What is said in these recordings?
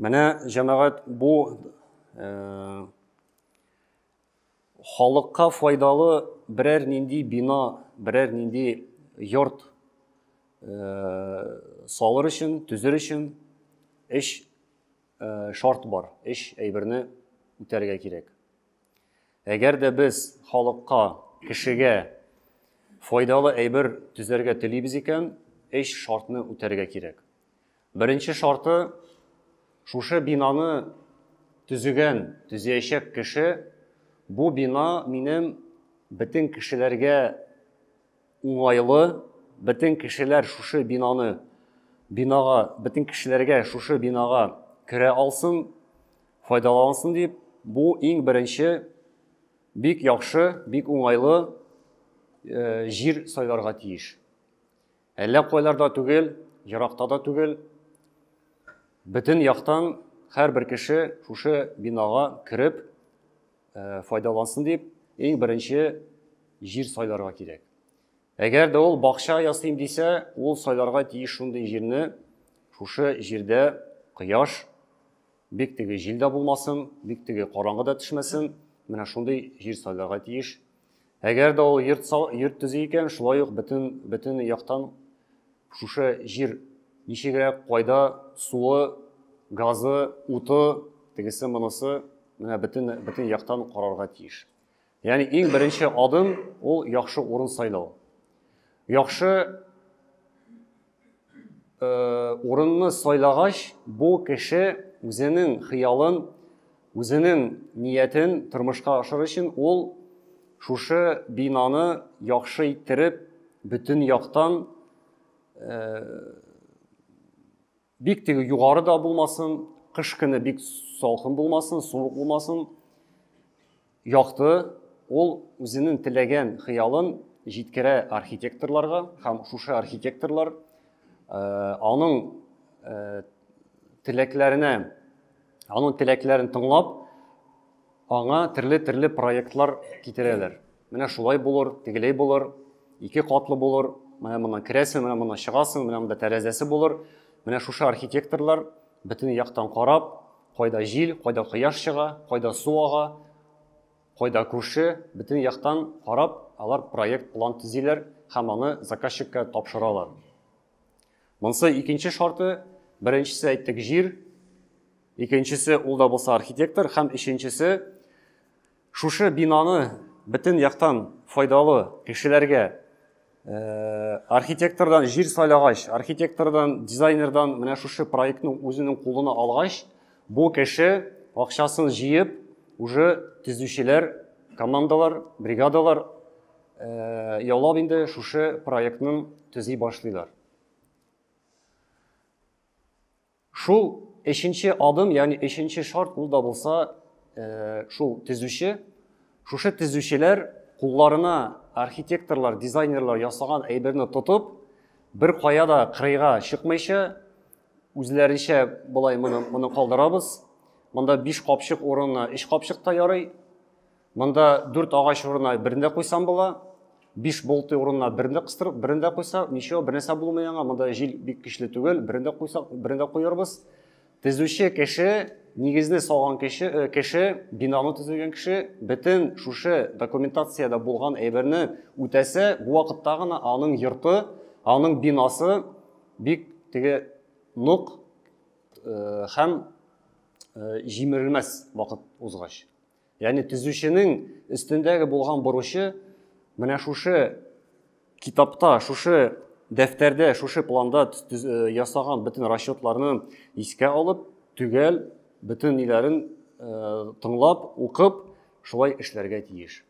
Менә җәмәгать бу халыкка файдалы берәр нинди бина, берәр нинди йорт салыр өчен, төзер өчен эш шарт бар, эш әйберне үтәргә кирәк. Әгәр дә без халыкка, кешегә файдалы әйбер төзәргә телибез икән, эш шартны үтәргә кирәк. Беренче шарты, шушы бинаны төзәячәк кеше, бу бина минем бөтен кешеләргә уңайлы, бөтен кешеләр шушы бөтен кешеләргә шушы бинага керә алсын, файдалансын дип, бу иң беренче бик яхшы, бик уңайлы җир сайларга тиеш. Әллә кайларда түгел, еракта да түгел, бөтен яктан һәрбер кеше шушы бинага кереп файдалансын дип, иң беренче җир сайларга кирәк. Әгәр дә ул бакча ясыйм дисә, ул сайларга тиеш шундый җирне, шушы җирдә кояш бик теге җилдә булмасын, бик теге караңгы да төшмәсен, менә шундый җир сайларга тиеш. Әгәр дә ул йорт төзи икән, шулай ук бөтен яктан шушы җир ничегрәк, кайда суы, газы, уты, тегесе монысы, менә бөтен яктан карарга тиеш. Ягъни иң беренче адым ул яхшы урын сайлау. Яхшы урынны сайлагач, бу кеше үзенең хыялын, үзенең ниятен тормышка ашырыр өчен ул шушы бинаны яхшы иттереп, бөтен яктан бик теге югары да булмасын, кыш көне бик салкын булмасын, суык булмасын, якты, ул үзенең теләгән хыялын җиткерә архитекторларга, һәм шушы архитекторлар аның теләкләрен тыңлап, аңа төрле проектлар китерәләр. Менә шулай булыр, тегеләй булыр, 2 катлы булыр, менә моннан керәсең, менә моннан чыгасың, менә монда тәрәзәсе булыр. Менә шушы архитекторлар бөтен яктан карап, кайда җил, кайда кояш чыга, кайда су ага, кайда күрше, бөтен яктан карап, алар проект план төзиләр һәм аны заказчикка тапшыралар. Монысы икенче шарты, беренчесе әйттек җир, икенчесе ул да булса архитектор, һәм өченчесе шушы бинаны бөтен яктан файдалы кешеләргә архитектордан җир сайлагач, архитектордан, дизайнердан менә шушы проектның үзенең кулына алгач, бу кеше акчасын җыеп, уже төзүчеләр, командалар, бригадалар яулап инде шушы проектның төзи башлыйлар. Шул өченче адым, ягъни өченче шарт ул да булса, шул төзүче, шушы төзүчеләр кулларына архитекторлар, дизайнерлар ясаган әйберне тотып, бер кая да кырыйга чыкмыйча, үзләренчә булай моны калдырабыз. Монда 5 капчык урынына 3 капчык та ярый. Монда 4 агач урынына берендә куйсам була. 5 болты урынына берендә кыстырып, берендә куйса, ничего бернәрсә булмый аңа. Монда җил бик көчле түгел, берендә куйсак, берендә куярбыз. Төзүче кеше, нигезне салган кеше, бинаны төзегән кеше, бөтен шушы документацияда булган әйберне үтәсә, бу вакытта гына аның йорты, аның бинасы бик теге нык һәм җимерелмәс вакыт узгач. Ягъни төзүченең өстендәге булган бурычы менә шушы китапта, шушы дәфтәрдә, шушы планда ясаган бөтен расчетларны искә алып, түгел, бөтен ниләрен тыңлап, укып, шулай эшләргә тиеш.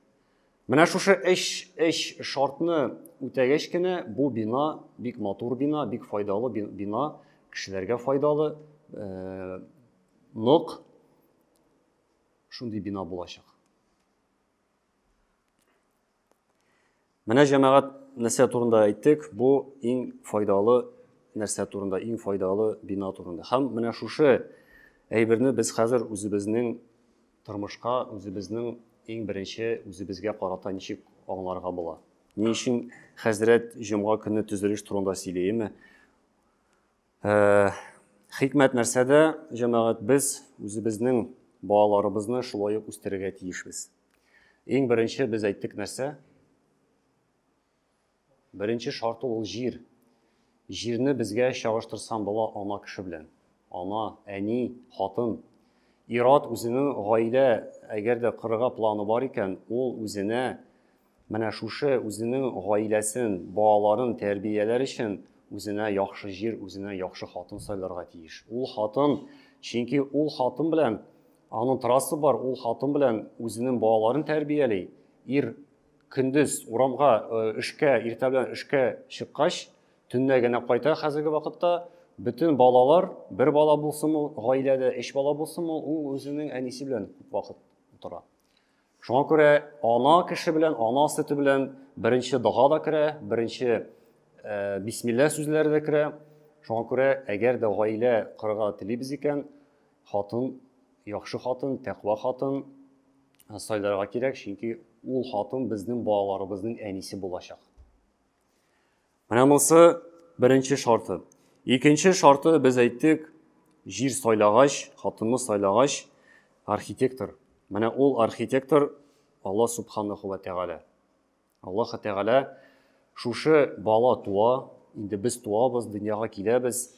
Менә шушы эш шартны үтәгәч кенә, бу бина бик матур бина, бик файдалы бина, кешеләргә файдалы, нык шундый бина булачак. Менә җәмәгать нәрсә турында әйттек, бу иң файдалы нәрсә турында, иң файдалы бина турында. Һәм менә шушы әйберне без хәзер үзебезнең тормышка, үзебезнең иң беренче үзебезгә карата ничек аңларга була. Ни өчен хәзрәт җомга көне төзелеш турында сөйләеме? Хикмәт нәрсәдә, җәмәгать, без үзебезнең балаларыбызны шулай ук үстерергә тиешбез. Иң беренче без әйттек нәрсә? Беренче шарты ул җир. Җирне безгә чагыштырсам була ана кеше белән. Ана, әни, хатын. Ират үзенең гаилә, әгәр дә кырга планы бар икән, ул үзенә менә шушы үзенең гаиләсен, балаларын тәрбияләр өчен үзенә яхшы җир, үзенә яхшы хатын сайларга тиеш. Ул хатын, чөнки ул хатын белән аның трассы бар, ул хатын белән үзенең балаларын тәрбияли. Ир көндез урамга эшкә, иртә белән эшкә чыккач, төнлә генә кайта хәзерге вакытта. Bütün balalar, bir bala bulsunmu, gailede 3 bala bulsunmu, ул үзенең әнисе белән күп вакыт утыра. Шуңа күрә ана кеше белән, ана сөте белән беренче дога да керә, беренче бисмилла сүзләре дә керә. Шуңа күрә әгәр дә гаилә кырга телибез икән, хатын, яхшы хатын, тәкъва хатын сайларга кирәк, чөнки ул хатын безнең балаларыбызның әнисе булачак. Менә монысы беренче шарты. Икенче шарты без әйттек, җир сайлагач, хатынны сайлагач, архитектор. Менә ул архитектор Аллаһ субханаху ва тәгалә. Аллаһ тәгалә шушы бала туа, инде без туабыз, дөньяга киләбез.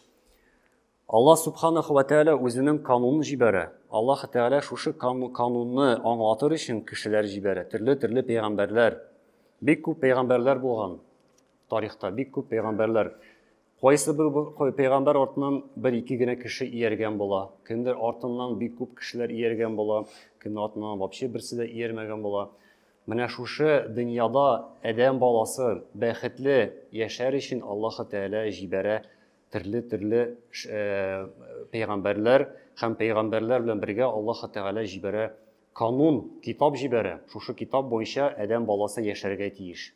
Аллаһ субханаху ва тәгалә үзенең канунын җибәрә. Аллаһ тәгалә шушы канунны аңлатыр өчен кешеләр җибәрә. Төрле пәйгамбәрләр. Бик күп пәйгамбәрләр булган тарихта, бик күп пәйгамбәрләр. Кайсы бер пәйгамбәр артыннан бер-ике генә кеше ияргән була. Кемдер артыннан бик күп кешеләр ияргән була. Кемдер артыннан вообще берсе дә иярмәгән була. Менә шушы дөньяда адәм баласы бәхетле яшәр өчен Аллаһ Тәгалә җибәрә төрле пәйгамбәрләр һәм пәйгамбәрләр белән бергә Аллаһ Тәгалә җибәрә канун, китап җибәрә. Шушы китап буенча адәм баласы яшәргә тиеш.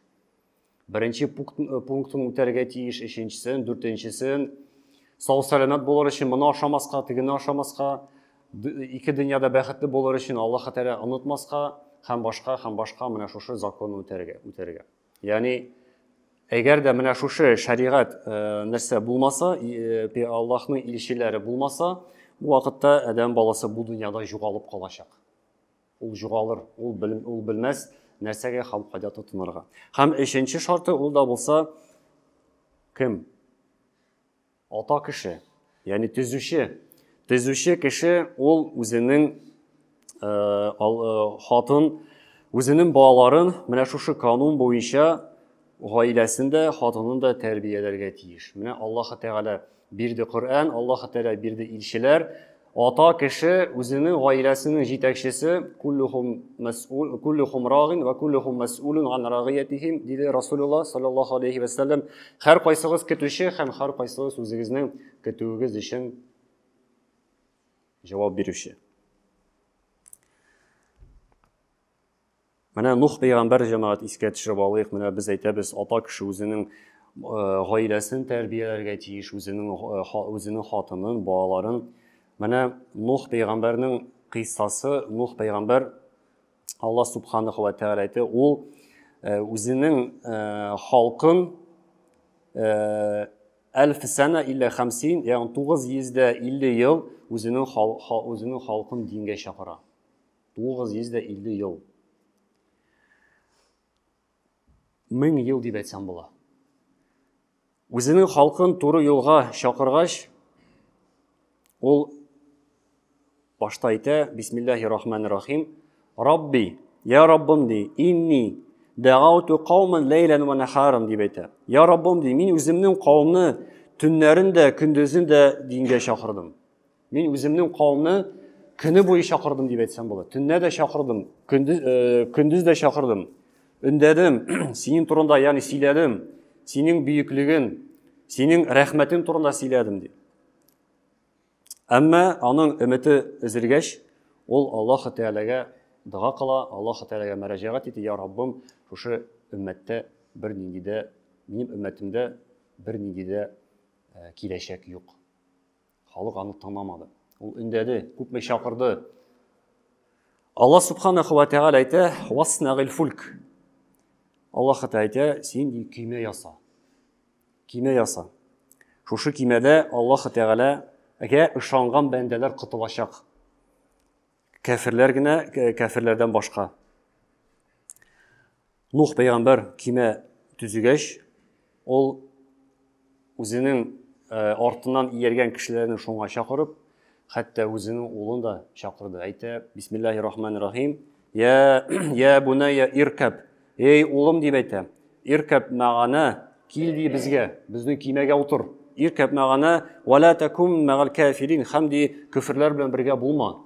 Беренче пунктын үтәргә тиеш, өченчесен, дүртенчесен, сау-сәламәт булыр өчен моны ашамаска, тегене ашамаска, ике дөньяда бәхетле булыр өчен Аллаһ Тәгалә онытмаска, һәм башка менә шушы законны үтәргә. Ягъни, әгәр дә менә шушы шәригать нәрсә булмаса, Аллаһның илчеләре булмаса, бу вакытта адәм баласы бу дөньяда югалып калачак. Ул югалыр, ул белмәс нәрсәгә һәм кайда тотынырга. Һәм өченче шарты ул да булса кем? Ата кеше, ягъни төзүче. Төзүче кеше ул үзенең хатын, үзенең балаларын менә шушы канун буенча гаиләсендә, хатынын да тәрбияләргә тиеш. Менә Аллаһ Тәгалә бирде Коръән, Аллаһ Тәгалә бирде илчеләр. Ата кеше үзенең гаиләсенең җитәкчесе, куллухум рагин ва куллухум мас'улун ан рагиятихим, диде Расулуллаһ саллаллаһу алейхи ва саллям. Һәр кайсыгыз көтүче һәм һәр кайсыгыз үзегезнең көтүегез өчен җавап бирүче. Менә Нух пәйгамбәр җәмәгать искә төшереп алыйк. Менә без әйтәбез, ата кеше үзенең гаиләсен тәрбияләргә тиеш, үзенең хатынын, балаларын. Менә Нух пәйгамбәрнең кыйссасы, Нух пәйгамбәр Аллаһ субханаху ва тәгалә әйтә, ул үзенең халкын 1000 сана илля 50, ягъни 950 ел үзенең халкын дингә чакыра. 950 ел. 1000 ел дип әйтсәм була. Үзенең халкын туры юлга чакыргач, ул башта әйтә, бисмиллаһир-рахманир-рахим, Рабби, я Раббым ди, инни дәгауту кауман лейлан ва нахаран дип әйтә. Я Раббым ди, мин үземнең кавымны төннәрен дә, көндезен дә дингә чакырдым. Мин үземнең кавымны көне буе чакырдым дип әйтсәм була. Төннә дә чакырдым, көндез дә чакырдым. Өндәдем, синең турында, ягъни сөйләдем, синең бөеклеген, синең рәхмәтең турында сөйләдем ди. Әмма аның өмете өзелгәч, ул Аллаһ Тәгаләгә дуа кыла, Аллаһ Тәгаләгә мөрәҗәгать итә, я Раббым, шушы өммәттә минем өммәтемдә бернинди дә киләчәк юк. Халык аны тыңламады. Ул өндәде, күпме чакырды. Аллаһ субханаху ва тәгалә әйтә, васнагил фульк. Аллаһ әйтә, син көймә яса. Көймә яса. Шушы көймәдә Аллаһ Тәгалә ышанган бәндәләр котылачак. Кәфирләр генә, кәфирләрдән башка. Нух пәйгамбәр киме төзегәч, ул үзенең артыннан ияргән кешеләрне шуңа чакырып, хәтта үзенең улын да чакырды. Әйтә: Бисмиллаһир-рахманир-рахим. Я бунайя иркаб. Эй улым дип әйтә. Иркаб мәгана, кил ди безгә, безнең кимәгә утыр. Иркаб мәгана ва ла такум мәгал кафирин. Хәмди күферләр белән бергә булма.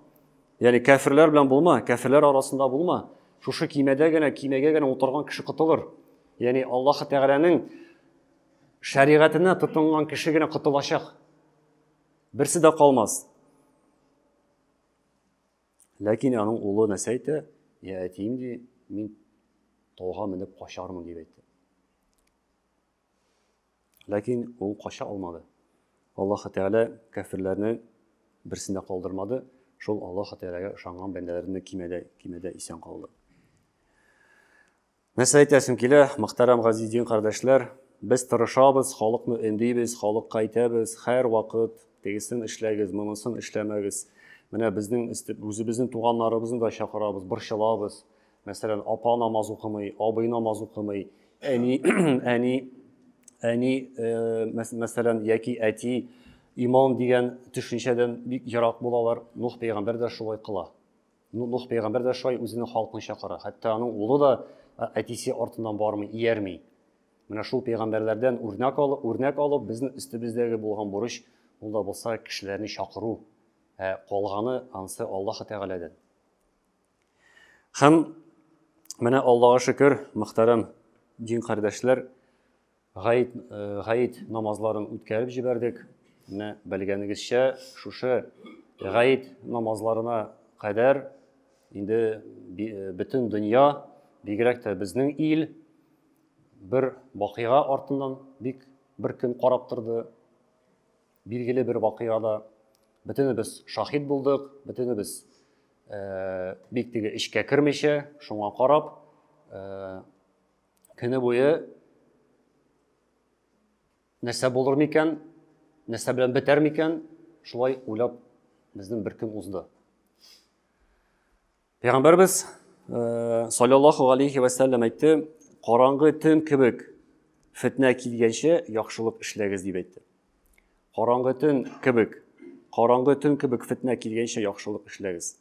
Ягъни кафирләр белән булма, кафирләр арасында булма. Шушы кимәгә генә утырган кеше котылыр. Ягъни Аллаһ Тәгаләнең шәригатенә тотынган кеше генә котылачак. Берсе дә калмас. Ләкин аның улы нәрсә әйтә? Я әтием ди, мин тауга менеп качармын дип әйтте. Ләкин ул кача алмады. Аллаһ Тәгалә кафирләрне берсендә калдырмады. Шул Аллаһ Тәгаләгә ышанган бәндәләрне кимәдә исән калды. Нәрсә әйтәсем килә, мөхтәрәм газизин кардәшләр, без тырышабыз, халыкны өндибез, халыкка әйтәбез, һәр вакыт тегесен эшләгез, монысын эшләмәгез. Менә безнең үзебезнең туганнарыбызны да чакырабыз, борчылабыз. Мәсәлән, апа намаз укымый, абый намаз укымый, әни, мәсәлән, яки әти иман дигән төшенчәдән бик ярак булалар. Нух пәйгамбәр дә шулай кыла. Нух пәйгамбәр дә шулай үзенең халкын чакыра. Хәтта аның улы да әтисе артыннан бармый, иярми. Менә шул пәйгамбәрләрдән үрнәк алып, безнең өстебездәге булган бурыч ул да булса кешеләрне чакыру. Калганы ансы Аллаһ Тәгаләдән. Һәм менә Аллаһка шөкер, мөхтәрәм дин кардәшләр, гаит намазларын үткәреп җибәрдек. Менә белгәнегезчә, шушы гаит намазларына кадәр инде бөтен дөнья, бигрәк тә безнең ил бер вакыйга артыннан бик бер көн карап торды. Билгеле бер вакыйгада бөтенебез шаһид булдык, бөтенебез бик теге эшкә кермичә, шуңа карап, көне буе нәрсә булыр микән, нәрсә белән бетәр микән, шулай уйлап безнең бер көн узды. Пәйгамбәрбез саллаллаху алейхи ва саллям әйтте: "Караңгы төн кебек фитнә килгәнчә яхшылык эшләгез" дип әйтте. Караңгы төн кебек фитнә килгәнчә яхшылык эшләгез.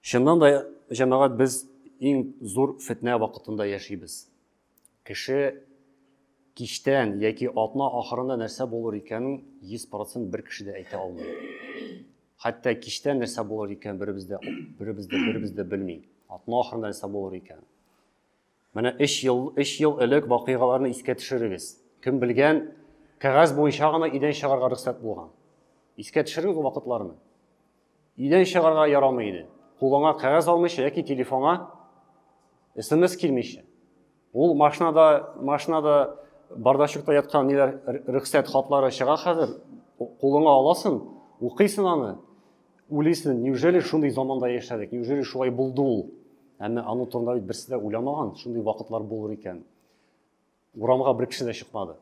Шуннан да җәмәгать без иң зур фитнә вакытында яшибез. Кеше киштән яки атна ахырында нәрсә булыр икәнен 100% бер кеше дә әйтә алмый. Хәтта киштән нәрсә булыр икән беребез дә белми. Атна ахырында нәрсә булыр икән. Менә 3 ел элек вакыйгаларны искә төшерегез. Кем белгән, кәгазь буенча гына идән чыгарга рөхсәт булган. Искә төшерегез ул вакытларны. Идән чыгарга ярамый иде. Кулыңа кәгазь алмыйча яки телефонга SMS килмичә. Ул машинада бардачыкта яткан ниләр рөхсәт хатлары чыга хәзер. Кулыңа аласың, укыйсың аны. Уйлыйсың, неужели шундый заманда яшәдек? Неужели шулай булды ул? Әмма аны турында бит берсе дә уйламаган, шундый вакытлар булыр икән. Урамга бер кеше дә чыкмады.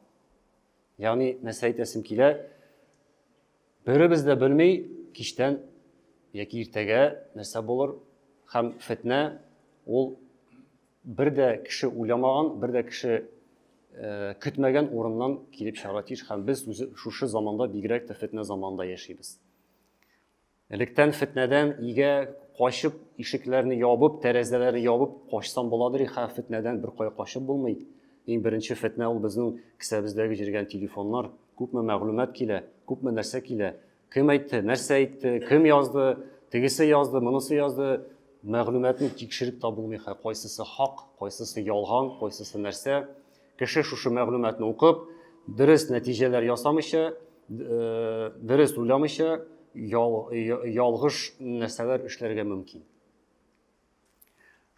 Ягъни нәрсә әйтәсем килә? Беребез дә белми, киштән яки иртәгә нәрсә булыр? Һәм фитнә ул бер дә кеше уйламаган, бер дә кеше көтмәгән урыннан килеп чыгара тиеш. Һәм без шушы заманда бигрәк тә фитнә заманда яшибез. Электән фитнәдән игә качып, ишекләрне ябып, тәрәзәләрне ябып качсам буладыр, һәм фитнәдән бер кая качып булмый. Иң беренче фитнә ул безнең кисәбездәге җиргән телефоннар, күпме мәгълүмат килә, күпме нәрсә килә. Кем әйтте, нәрсә әйтте, кем язды, тегесе язды, монысы язды. Мәгълүматны тикшереп та булмый, кайсысы хак, кайсысы ялган, кайсысы нәрсә. Кеше шушы мәгълүматны укып, дөрес нәтиҗәләр ясамыйча, дөрес уйламыйча, ялгыш нәрсәләр эшләргә мөмкин.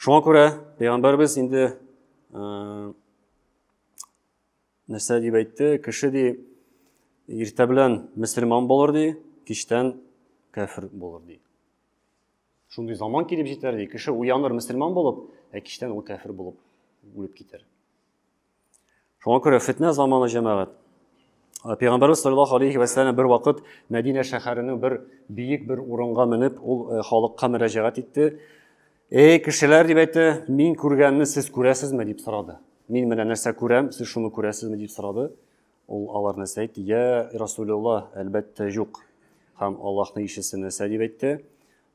Шуңа күрә пәйгамбәрбез инде нәрсә дип әйтте, кеше ди иртә белән мөселман булыр ди, кичтән кафир булыр ди. Шундый заман килеп җитәр ди, кеше уяныр мөселман булып, кичтән ул кафир булып үлеп китәр. Шуңа күрә фитнә заманы җәмәгать. Peygamberimiz sallallahu aleyhi ve sellem bir vakit Medine şehirinin bir büyük bir urunga menip ol halkka müracaat etti. Ey kişiler diye aytты, min күргәнне siz күрәсезме дип сорады. Мин менә нәрсә күрәм, siz шуны күрәсезме дип сорады. Ул алар нәрсә әйтте? Я Расулуллах, әлбәттә юк. Һәм Аллаһның ишесе нәрсә дип әйтте?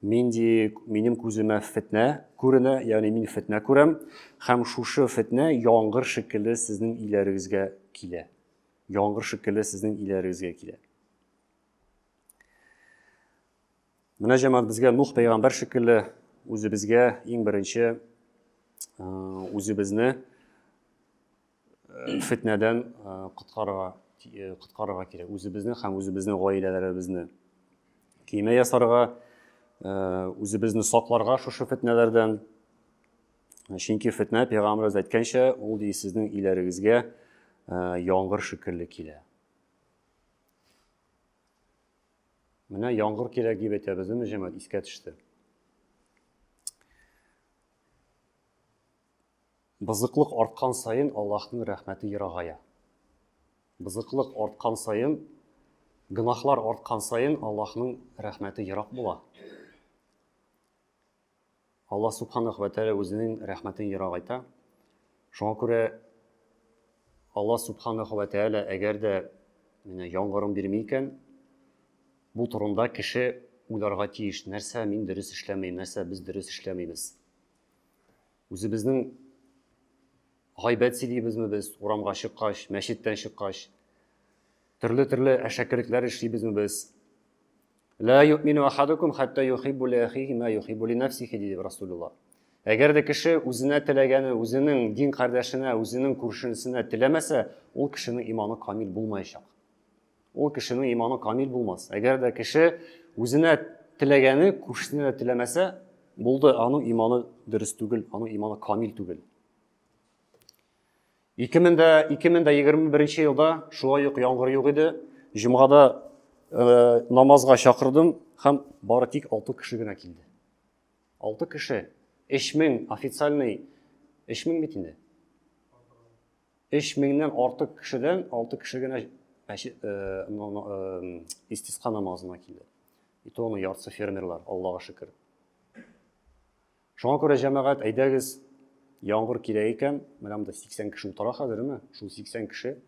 Минем күземә фитнә күренә, ягъни мин фитнә күрәм, һәм шушы фитнә яңгыр шикелле сезнең иләрегезгә килә. Яңгыр шикелле сезнең иләрегезгә килә. Менә җәмәгать безгә Нух пәйгамбәр шикелле үзебезгә иң беренче үзебезне фитнәдән коткарырга кирәк. Үзебезне һәм үзебезнең гаиләләребезне киемә ясарга, үзебезне сакларга шушы фитнәләрдән. Чөнки фитнә пәйгамбәрбез әйткәнчә, ул ди сезнең иләрегезгә яңгыр шикелле килә. Менә яңгыр кирәк дип әйтәбезме, җәмәгать искә төште. Бызыклык арткан сайын Аллаһның рәхмәте ерагая. Бызыклык арткан сайын, гынахлар арткан сайын Аллаһның рәхмәте ерак була. Аллаһ субханаху ва тааля үзенең рәхмәтен ерагайта. Шуңа күрә Аллаһ субханаху ва тааля әгәр дә менә яңгырын бирми икән, бу турында кеше уйларга тиеш, нәрсә мин дөрес эшләмим, нәрсә без дөрес эшләмибез. Үзебезнең гайбәт сөйлибезме без, урамга чыккач, мәчеттән чыккач, төрле әшәкерлекләр эшлибезме без. Ла ю'мину ахадукум хатта юхиббу ли ахиhi ма юхиббу ли нафсихи диде Расулуллах. Әгәр дә кеше үзенә теләгәне, үзенең дин кардәшенә, үзенең күршесенә теләмәсә, ул кешенең иманы камил булмаячак. Ул кешенең иманы камил булмас. Әгәр дә кеше үзенә теләгәне, күршесенә теләмәсә, булды, аның иманы дөрес түгел, аның иманы камил түгел. 2021 елда шулай ук яңгыр юк иде. Җомгада намазга чакырдым һәм бары тик 6 кеше генә килде. 6 кеше. 3000 официальный 3000 бит инде. 3000ннән артык кешедән 6 кеше генә истисқа намазына килде. И то аны яртысы фермерлар, Аллаһка шөкер. Шуңа күрә җәмәгать, әйдәгез, яңгыр кирәк икән, менә монда 80 кеше утыра хәзерме? Шул 80 кеше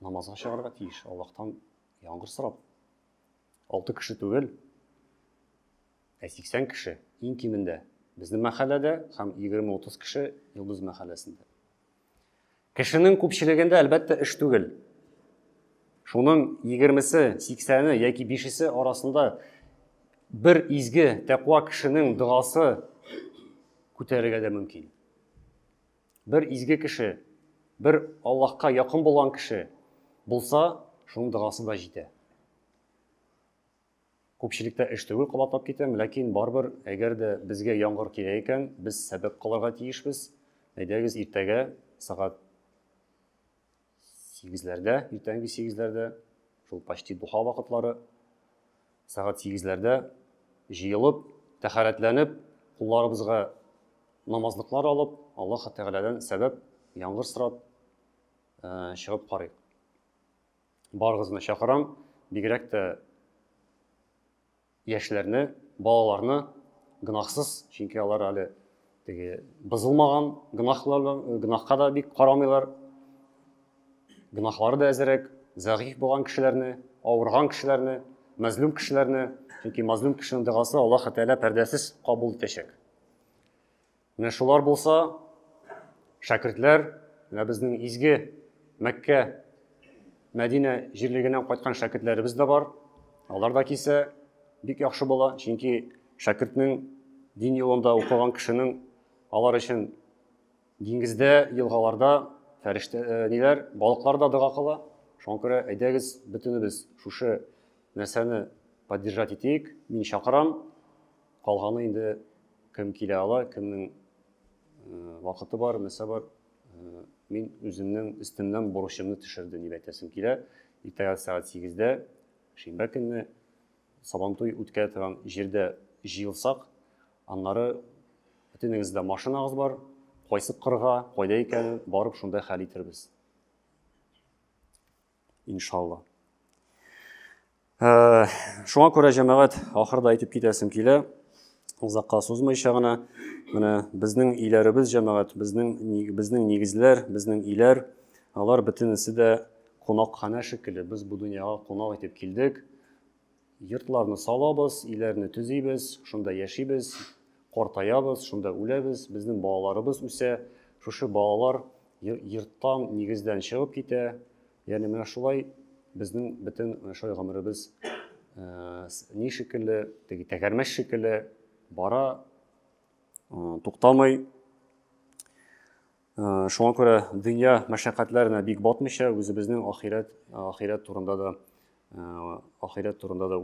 намазга чыгарга тиеш, Аллаһтан яңгыр сорап. 6 кеше түгел, 80 кеше иң кимендә безнең мәхәлләдә һәм 20-30 кеше Йолдыз мәхәлләсендә. Кешенең күпчелегендә әлбәттә эш түгел. Шуның 20-се, 80-е яки 5-се арасында bir изге, тәкъва кешенең догасы күтәрергә дә мөмкин. Bir изге кеше, bir Аллаһка якын булган кеше булса, шуның догасы да җитә. Күпчелектә эш түгел кабатлап китәм, ләкин барбер, әгәр дә безгә яңгыр кирәк икән, без сәбәп кылырга тиешбез. Әйдәгез, иртәгә сагат 8-ләрдә, иртәнге 8-ләрдә, шул почти духа вакытлары, сагат 8-ләрдә җыелып, тәһарәтләнеп, кулларыбызга намазлыклар алып, Аллаһ Тәгаләдән сәбәп яңгыр сорап чыгып карыйк. Барыгызны чакырам, бигрәк тә яшьләрне, балаларны гынахсыз, чөнки алар әле теге бозылмаган гынахка да бик карамыйлар. Гынахлары да әзерәк, зәгыйф булган кешеләрне, авырган кешеләрне, мазлум кешеләрне, чөнки мазлум кешенең догасы Аллаһ Тәгалә пәрдәсез кабул итәчәк. Менә шулар булса, шәкертләр, менә безнең изге Мәккә, Мәдинә җирлегеннән кайткан шәкертләребез дә бар. Алар да килсә бик яхшы була, чөнки шәкертнең дин юлында укыган кешенең алар өчен диңгездә, елгаларда фәрештә ниләр, балыклар да дога кыла. Шуңа күрә әйдәгез, бөтенебез шушы нәрсәне поддержать итик. Мин чакырам. Калганы инде кем килә ала, кемнең вакыты бар, нәрсә бар. Мин үземнең өстемнән бурычымны төшердем дип әйтәсем килә. Иртәгә сәгать 8-дә шимбә көнне Сабантуй үткә торган җирдә җыелсак, аннары бөтенегездә машинагыз бар, кайсы кырга, кайда икәнен барып шунда хәл итербез. иншалла. Шуңа күрә җәмәгать ахырда әйтеп китәсем килә, озакка сузмыйча гына, менә безнең иләребез җәмәгать, безнең нигезләр, безнең иләр, алар бөтенесе дә кунакханә шикелле. Без бу дөньяга кунак итеп килдек. Йортларны салабыз, иләрне төзибез, шунда яшибез, картаябыз, шунда үләбез, безнең балаларыбыз үсә, шушы балалар йорттан, нигездән чыгып китә. Ягъни менә шулай безнең бөтен шулай гомеребез ни шикелле, теге тәгәрмәч шикелле бара, туктамый. Шуңа күрә дөнья мәшәкатьләренә бик батмыйча, үзебезнең ахирәт турында да